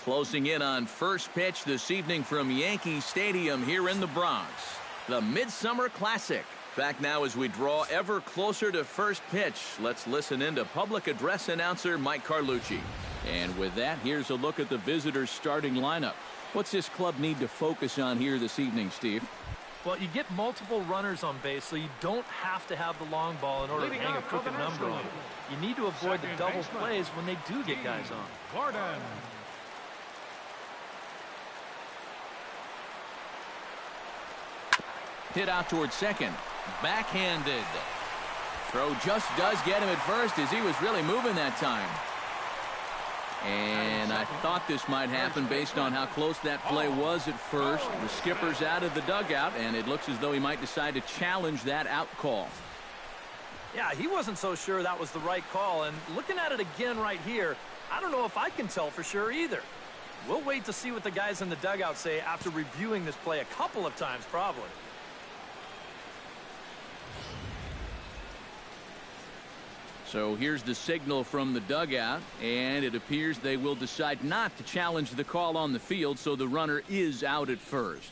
Closing in on first pitch this evening from Yankee Stadium here in the Bronx. The Midsummer Classic. Back now as we draw ever closer to first pitch. Let's listen in to public address announcer Mike Carlucci. And with that, here's a look at the visitors' starting lineup. What's this club need to focus on here this evening, Steve? Well, you get multiple runners on base, so you don't have to have the long ball in order to hang a crooked number on them. You need to avoid the double plays when they do get guys on. Gordon. Hit out towards second. Backhanded. Throw just does get him at first as he was really moving that time. And I thought this might happen based on how close that play was at first. The skipper's out of the dugout, and it looks as though he might decide to challenge that out call. Yeah, he wasn't so sure that was the right call. And looking at it again right here, I don't know if I can tell for sure either. We'll wait to see what the guys in the dugout say after reviewing this play a couple of times probably. So here's the signal from the dugout, and it appears they will decide not to challenge the call on the field, so the runner is out at first.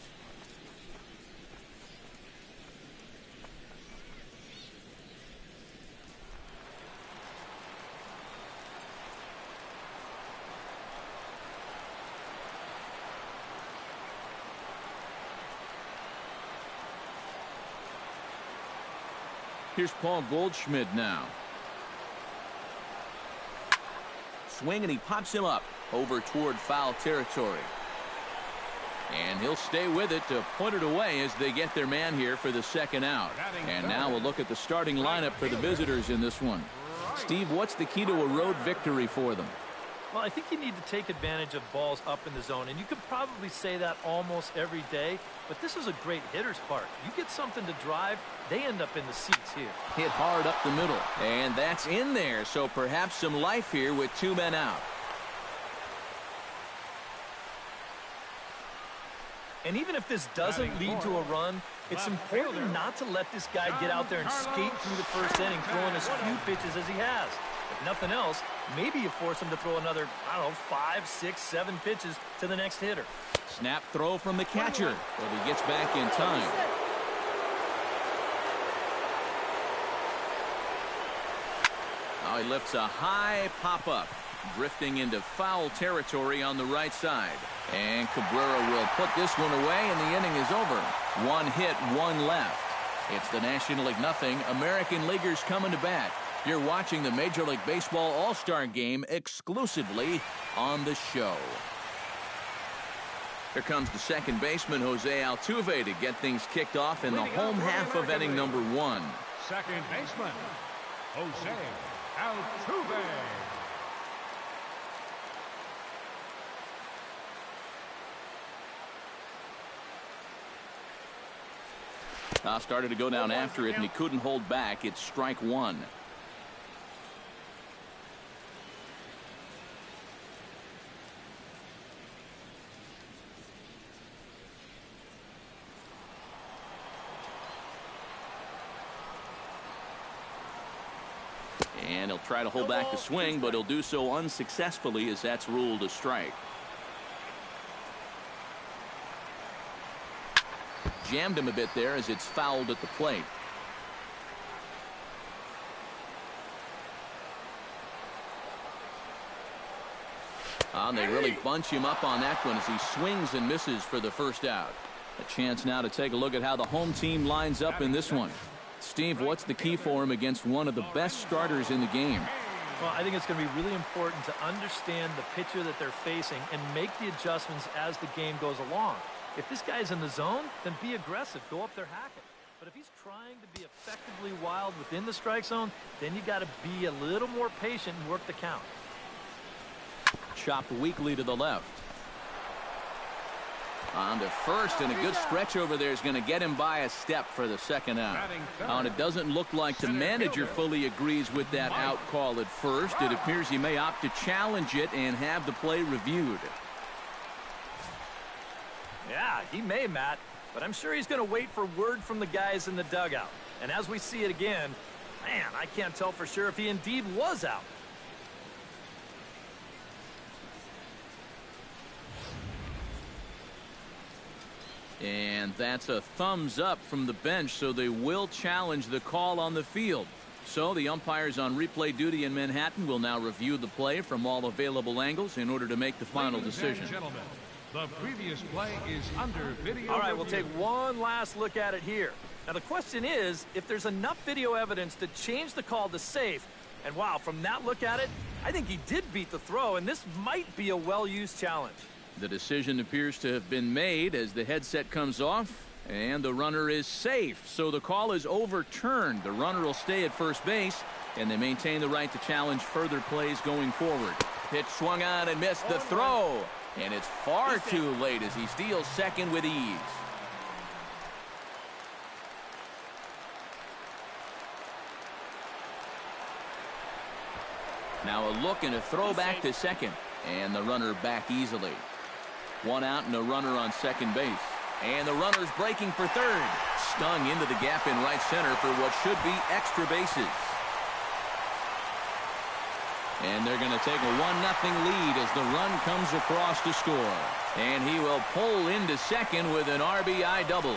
Here's Paul Goldschmidt now. Swing, and he pops him up over toward foul territory. And he'll stay with it to put it away as they get their man here for the second out. And now we'll look at the starting lineup for the visitors in this one. Steve, what's the key to a road victory for them? Well, I think you need to take advantage of balls up in the zone, and you could probably say that almost every day, but this is a great hitter's park. You get something to drive, they end up in the seats here. Hit hard up the middle, and that's in there, so perhaps some life here with two men out. And even if this doesn't lead to a run, it's important not to let this guy get out there and skate through the first inning, throwing as few pitches as he has. If nothing else, maybe you force him to throw another, 5, 6, 7 pitches to the next hitter. Snap throw from the catcher, but he gets back in time. Now he lifts a high pop-up, drifting into foul territory on the right side. And Cabrera will put this one away, and the inning is over. 1 hit, 1 left. It's the National League nothing. American Leaguers coming to bat. You're watching the Major League Baseball All-Star Game exclusively on the show. Here comes the second baseman, Jose Altuve, to get things kicked off in the home half of inning number 1. Second baseman, Jose Altuve. Started to go down after it, and he couldn't hold back. It's strike 1. And he'll try to hold back the swing, but he'll do so unsuccessfully as that's ruled a strike. Jammed him a bit there as it's fouled at the plate. They really bunch him up on that one as he swings and misses for the first out. A chance now to take a look at how the home team lines up in this one. Steve, what's the key for him against one of the best starters in the game? Well, I think it's going to be really important to understand the pitcher that they're facing and make the adjustments as the game goes along. If this guy's in the zone, then be aggressive. Go up there, hack it. But if he's trying to be effectively wild within the strike zone, then you got to be a little more patient and work the count. Chopped weakly to the left. On to first, and a good stretch over there is going to get him by a step for the second out. And it doesn't look like the manager fully agrees with that out call at first. It appears he may opt to challenge it and have the play reviewed. Yeah, he may, Matt, but I'm sure he's going to wait for word from the guys in the dugout. And as we see it again, man, I can't tell for sure if he indeed was out. And that's a thumbs up from the bench, so they will challenge the call on the field. So the umpires on replay duty in Manhattan will now review the play from all available angles in order to make the final decision. Ladies and gentlemen, the previous play is under video. All right, we'll take one last look at it here. Now the question is, if there's enough video evidence to change the call to safe, and wow, from that look at it, I think he did beat the throw, and this might be a well-used challenge. The decision appears to have been made as the headset comes off, and the runner is safe. So the call is overturned. The runner will stay at first base, and they maintain the right to challenge further plays going forward. Pitch swung on and missed the throw, and it's far too late as he steals second with ease. Now a look and a throw back to second, and the runner back easily. One out and a runner on second base. And the runner's breaking for third. Stung into the gap in right center for what should be extra bases. And they're going to take a 1-0 lead as the run comes across to score. And he will pull into second with an RBI double.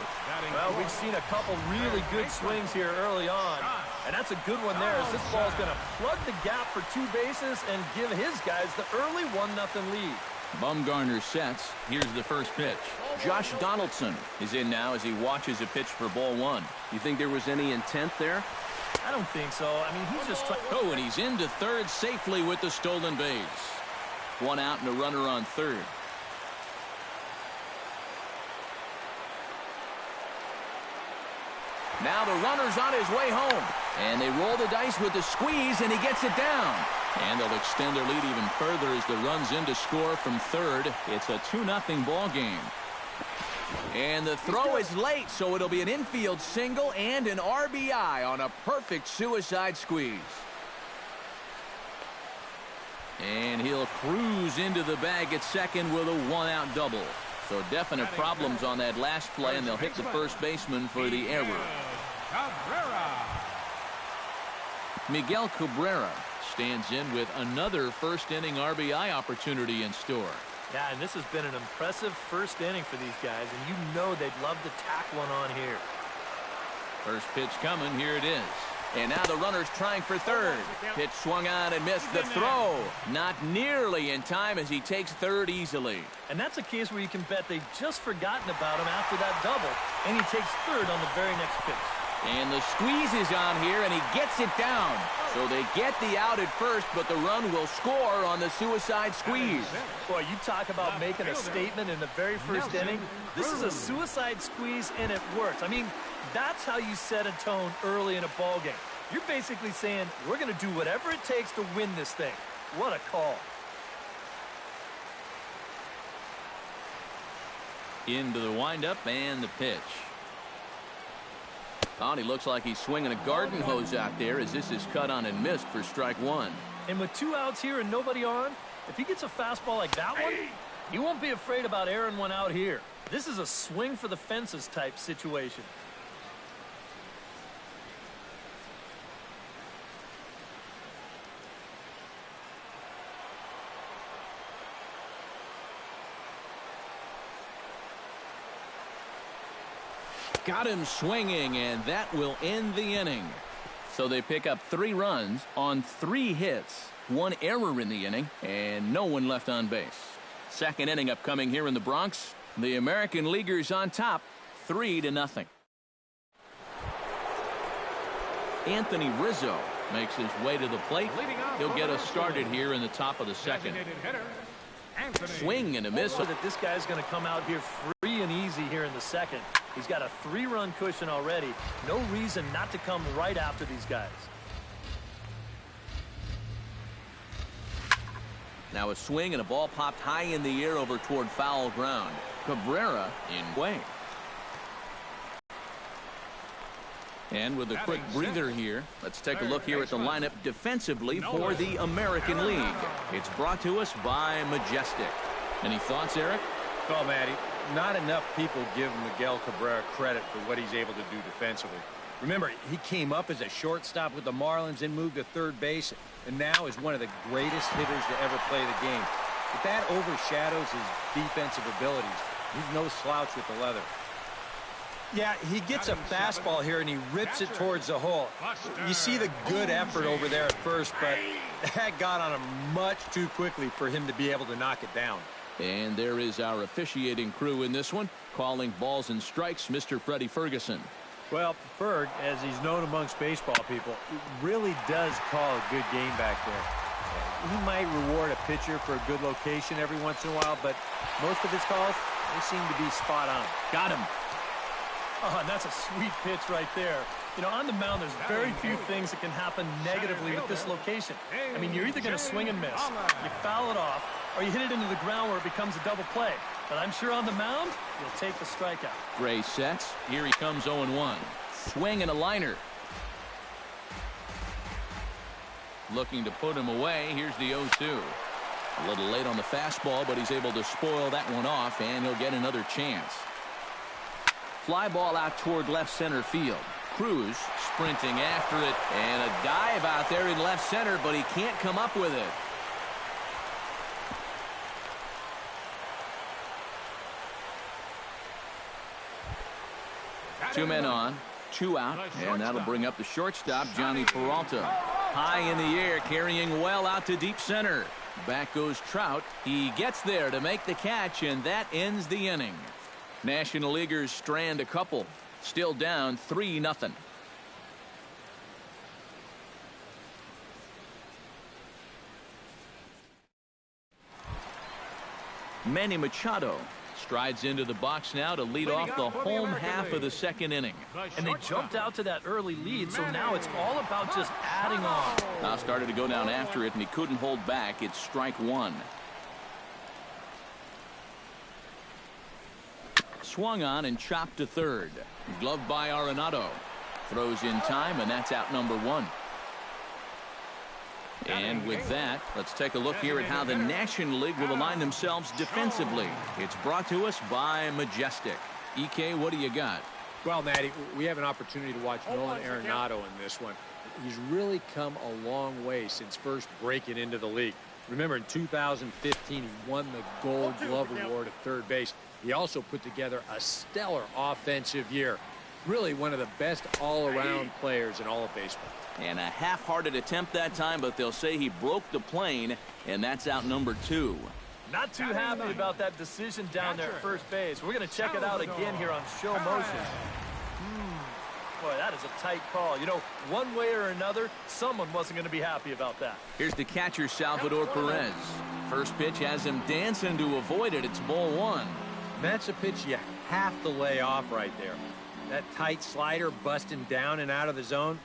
Well, we've seen a couple really good swings here early on. And that's a good one there as this ball's going to plug the gap for two bases and give his guys the early 1-0 lead. Bumgarner sets. Here's the first pitch. Josh Donaldson is in now as he watches a pitch for ball one. You think there was any intent there? I don't think so. I mean, he's just trying. Oh, and he's into third safely with the stolen base. One out and a runner on third. Now the runner's on his way home. And they roll the dice with the squeeze, and he gets it down. And they'll extend their lead even further as the run's in to score from third. It's a 2-0 ball game. And the throw is late, so it'll be an infield single and an RBI on a perfect suicide squeeze. And he'll cruise into the bag at second with a 1-out double. So definite problems on that last play, and they'll hit the first baseman for the error. Miguel Cabrera stands in with another first-inning RBI opportunity in store. Yeah, and this has been an impressive first inning for these guys, and you know they'd love to tack one on here. First pitch coming. Here it is. And now the runner's trying for third. Pitch swung on and missed the throw. Not nearly in time as he takes third easily. And that's a case where you can bet they've just forgotten about him after that double, and he takes third on the very next pitch. And the squeeze is on here, and he gets it down. So they get the out at first, but the run will score on the suicide squeeze. Boy, you talk about making a statement in the very first inning. This is a suicide squeeze, and it works. I mean, that's how you set a tone early in a ball game. You're basically saying, we're going to do whatever it takes to win this thing. What a call. Into the windup and the pitch. Oh, and he looks like he's swinging a garden hose out there as this is cut on and missed for strike one. And with two outs here and nobody on, if he gets a fastball like that one, he won't be afraid about airing one out here. This is a swing for the fences type situation. Got him swinging, and that will end the inning. So they pick up 3 runs on 3 hits, 1 error in the inning, and no one left on base. Second inning upcoming here in the Bronx. The American Leaguers on top, 3-0. Anthony Rizzo makes his way to the plate. He'll get us started here in the top of the second. Swing and a miss. That this guy's going to come out here free and easy here in the second. He's got a 3-run cushion already. No reason not to come right after these guys. Now a swing and a ball popped high in the air over toward foul ground. Cabrera in way. And with a quick breather here, let's take a look here at the lineup defensively for the American League. It's brought to us by Majestic. Any thoughts, Eric? Oh, Matty, not enough people give Miguel Cabrera credit for what he's able to do defensively. Remember, he came up as a shortstop with the Marlins and moved to third base, and now is one of the greatest hitters to ever play the game. But that overshadows his defensive abilities. He's no slouch with the leather. Yeah, he gets a fastball here, and he rips it towards the hole. You see the good effort over there at first, but that got on him much too quickly for him to be able to knock it down. And there is our officiating crew in this one, calling balls and strikes, Mr. Freddie Ferguson. Well, Ferg, as he's known amongst baseball people, really does call a good game back there. He might reward a pitcher for a good location every once in a while, but most of his calls, they seem to be spot on. Got him. Oh, and that's a sweet pitch right there. You know, on the mound, there's very few things that can happen negatively with this location. I mean, you're either going to swing and miss, you foul it off, or you hit it into the ground where it becomes a double play. But I'm sure on the mound, you'll take the strikeout. Gray sets. Here he comes 0-1. Swing and a liner. Looking to put him away. Here's the 0-2. A little late on the fastball, but he's able to spoil that one off, and he'll get another chance. Fly ball out toward left center field. Cruz sprinting after it, and a dive out there in left center, but he can't come up with it. Two men on, two out, and that'll bring up the shortstop, Johnny Peralta. High in the air, carrying well out to deep center. Back goes Trout. He gets there to make the catch, and that ends the inning. National Leaguers strand a couple. Still down 3-0. Manny Machado strides into the box now to lead off the home half of the second inning. And they jumped out to that early lead, so now it's all about just adding on. Now started to go down after it, and he couldn't hold back. It's strike one. Swung on and chopped to third. Gloved by Arenado. Throws in time, and that's out number one. And with that, let's take a look here at how the National League will align themselves defensively. It's brought to us by Majestic. EK, what do you got? Well, Matty, we have an opportunity to watch Nolan Arenado in this one. He's really come a long way since first breaking into the league. Remember, in 2015, he won the Gold Glove Award at third base. He also put together a stellar offensive year. Really one of the best all-around players in all of baseball. And a half-hearted attempt that time, but they'll say he broke the plane, and that's out number two. Not too happy about that decision down there at first base. We're going to check it out again here on show motion. Boy, that is a tight call. You know, one way or another, someone wasn't going to be happy about that. Here's the catcher, Salvador Perez. First pitch has him dancing to avoid it. It's ball one. That's a pitch you have to lay off right there. That tight slider busting down and out of the zone,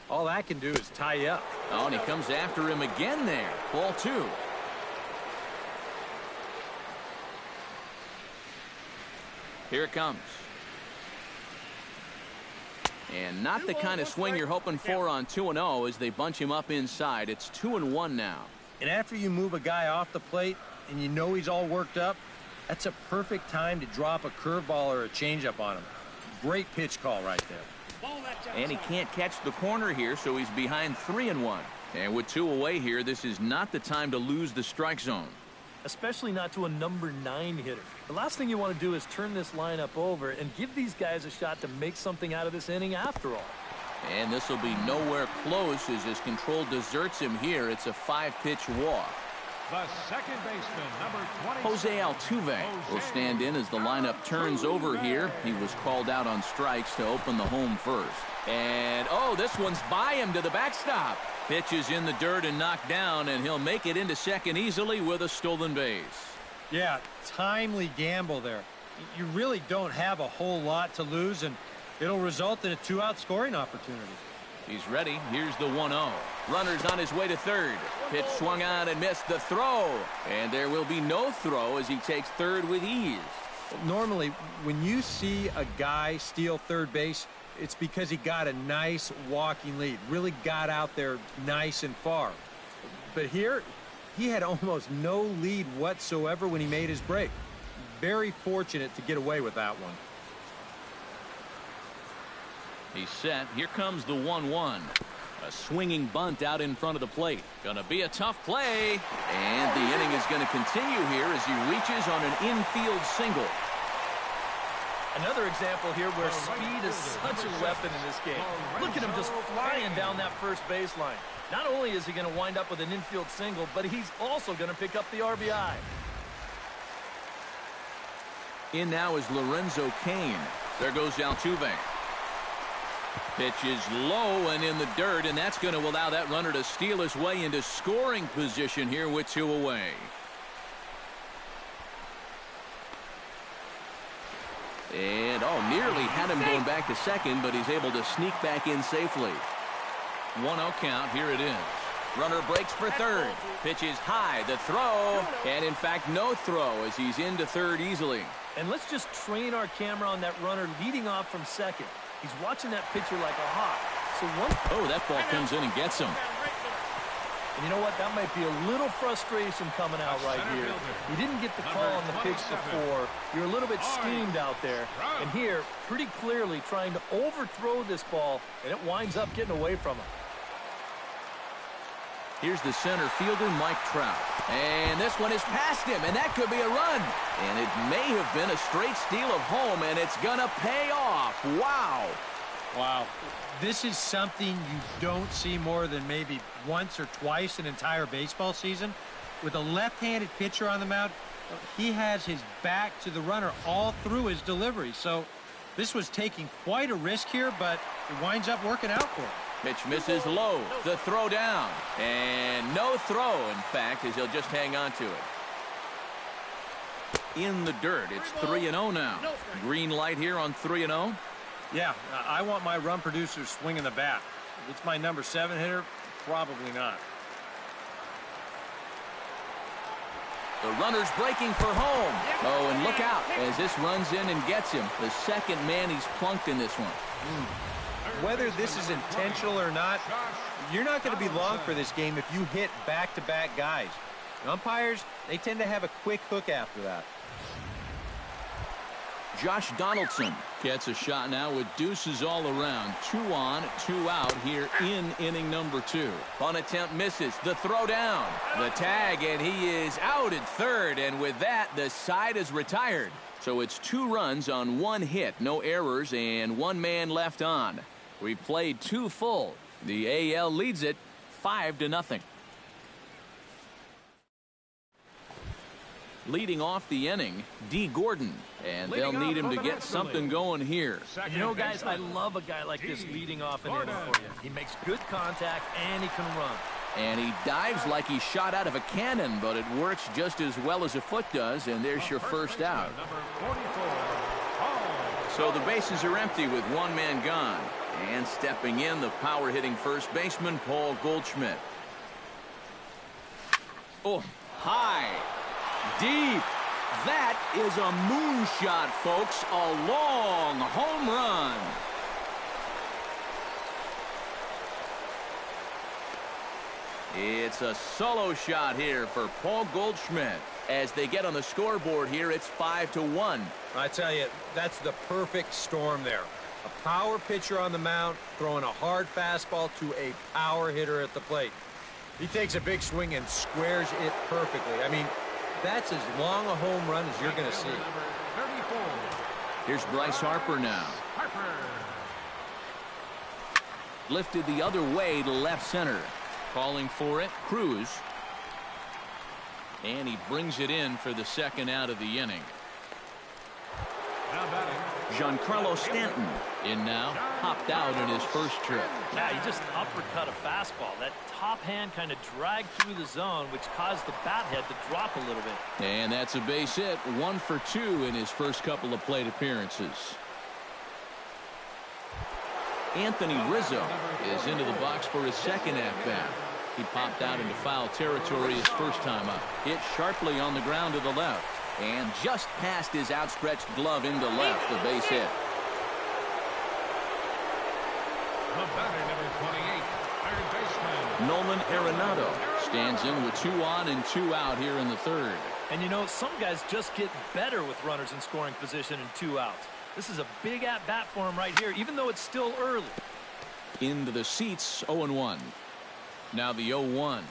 all that can do is tie you up. Oh, and he comes after him again there. Ball two. Here it comes. And not the kind of swing you're hoping for on 2-0 as they bunch him up inside. It's 2-1 now. And after you move a guy off the plate and you know he's all worked up, that's a perfect time to drop a curveball or a changeup on him. Great pitch call right there. And he can't catch the corner here, so he's behind 3-1. And with two away here, this is not the time to lose the strike zone. Especially not to a number 9 hitter. The last thing you want to do is turn this lineup over and give these guys a shot to make something out of this inning after all. And this will be nowhere close as his control deserts him here. It's a 5-pitch walk. The second baseman, number 20. Jose Altuve will stand in as the lineup turns over here. He was called out on strikes to open the home first. And, oh, this one's by him to the backstop. Pitch is in the dirt and knocked down, and he'll make it into second easily with a stolen base. Yeah, timely gamble there. You really don't have a whole lot to lose, and it'll result in a 2-out scoring opportunity. He's ready. Here's the 1-0. Runner's on his way to third. Pitch swung on and missed the throw. And there will be no throw as he takes third with ease. Normally, when you see a guy steal third base, it's because he got a nice walking lead. Really got out there nice and far. But here, he had almost no lead whatsoever when he made his break. Very fortunate to get away with that one. He's set. Here comes the 1-1. A swinging bunt out in front of the plate. Gonna be a tough play. And the inning is going to continue here as he reaches on an infield single. Another example here where speed is such a weapon in this game. Look at him just flying down that first baseline. Not only is he going to wind up with an infield single, but he's also going to pick up the RBI. In now is Lorenzo Cain. There goes Altuve. Pitch is low and in the dirt, and that's going to allow that runner to steal his way into scoring position here with 2 away. And, nearly had him going back to second, but he's able to sneak back in safely. 1-0 count. Here it is. Runner breaks for third. Pitch is high. The throw. And, in fact, no throw as he's into third easily. And let's just train our camera on that runner leading off from second. He's watching that pitcher like a hawk. So that ball comes in and gets him. And you know what? That might be a little frustration coming out right here. You didn't get the call on the pitch before. You're a little bit steamed out there. And here, pretty clearly trying to overthrow this ball, and it winds up getting away from him. Here's the center fielder, Mike Trout. And this one is past him, and that could be a run. And it may have been a straight steal of home, and it's going to pay off. Wow. Wow. This is something you don't see more than maybe once or twice an entire baseball season. With a left-handed pitcher on the mound, he has his back to the runner all through his delivery. So this was taking quite a risk here, but it winds up working out for him. Pitch misses low. The throw down. And no throw, in fact, as he'll just hang on to it. In the dirt. It's 3-0 now. Green light here on 3-0. Yeah, I want my run producer swinging the bat. If it's my number 7 hitter, probably not. The runner's breaking for home. And look out as this runs in and gets him. The second man he's plunked in this one. Whether this is intentional or not, you're not going to be long for this game if you hit back-to-back guys. Umpires, they tend to have a quick hook after that. Josh Donaldson gets a shot now with deuces all around. 2 on, 2 out here in inning number 2. Bunt attempt misses. The throw down. The tag, and he is out at third. And with that, the side is retired. So it's 2 runs on 1 hit. No errors and 1 man left on. We've played 2 full. The AL leads it 5-0. Leading off the inning, D. Gordon. And they'll need him to get something going here. And you know, guys, I love a guy like this leading off an inning for you. He makes good contact, and he can run. And he dives like he shot out of a cannon, but it works just as well as a foot does, and there's your first out. So the bases are empty with 1 man gone. And stepping in, the power-hitting first baseman, Paul Goldschmidt. High. Deep. That is a moonshot, folks. A long home run. It's a solo shot here for Paul Goldschmidt. As they get on the scoreboard here, it's 5-1. I tell you, that's the perfect storm there. A power pitcher on the mound throwing a hard fastball to a power hitter at the plate. He takes a big swing and squares it perfectly. I mean, that's as long a home run as you're going to see. Here's Bryce Harper now. Lifted the other way to left center. Calling for it, Cruz. And he brings it in for the second out of the inning. Giancarlo Stanton in now, popped out in his first trip. Yeah, he just uppercut a fastball. That top hand kind of dragged through the zone, which caused the bat head to drop a little bit. And that's a base hit, 1 for 2 in his first couple of plate appearances. Anthony Rizzo is into the box for his second at-bat. He popped out into foul territory his first time up. Hit sharply on the ground to the left. And just past his outstretched glove into left, the base hit. The batter, number 28, third baseman Nolan Arenado stands in with 2 on and 2 out here in the third. And you know, some guys just get better with runners in scoring position and 2 outs. This is a big at-bat for him right here, even though it's still early. Into the seats, 0-1. Now the 0-1.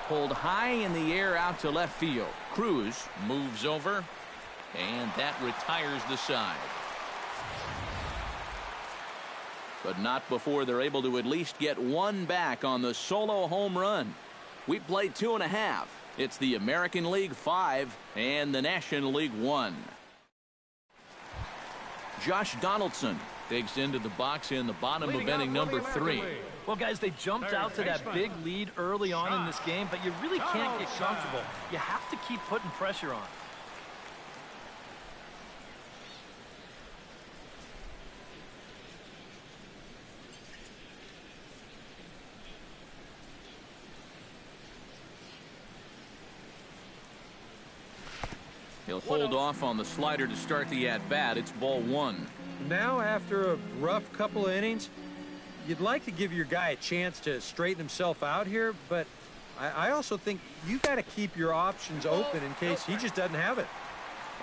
Pulled high in the air out to left field. Cruz moves over. And that retires the side. But not before they're able to at least get one back on the solo home run. We played 2.5. It's the American League 5 and the National League 1. Josh Donaldson digs into the box in the bottom of inning number 3. Well, guys, they jumped out to that big lead early on in this game, but you really can't get comfortable. You have to keep putting pressure on. He'll hold off on the slider to start the at-bat. It's ball 1. Now, after a rough couple of innings, you'd like to give your guy a chance to straighten himself out here, but I also think you got to keep your options open in case he just doesn't have it.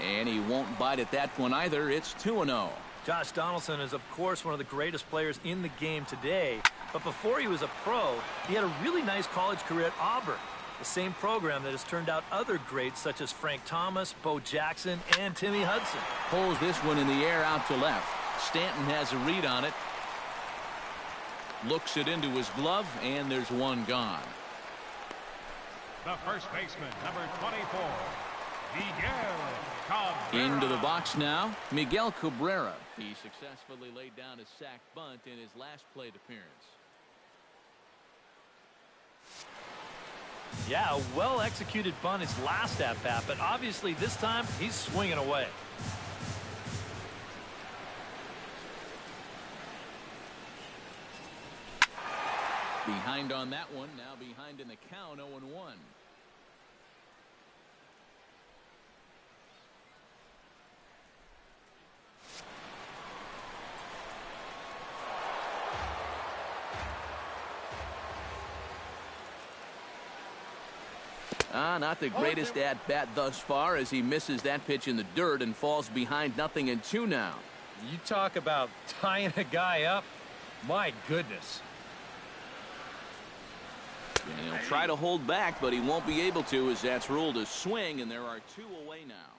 And he won't bite at that one either. It's 2-0. Josh Donaldson is, of course, one of the greatest players in the game today, but before he was a pro, he had a really nice college career at Auburn, the same program that has turned out other greats such as Frank Thomas, Bo Jackson, and Timmy Hudson. Pulls this one in the air out to left. Stanton has a read on it. Looks it into his glove, and there's one gone. The first baseman, number 24, Miguel Cabrera. Into the box now, Miguel Cabrera. He successfully laid down a sac bunt in his last plate appearance. Yeah, a well-executed bunt his last at-bat, but obviously this time he's swinging away. Behind on that one, now behind in the count, 0-1. Not the greatest at-bat thus far as he misses that pitch in the dirt and falls behind 0-2 now. You talk about tying a guy up. My goodness. And he'll try to hold back, but he won't be able to as that's ruled a swing, and there are 2 away now.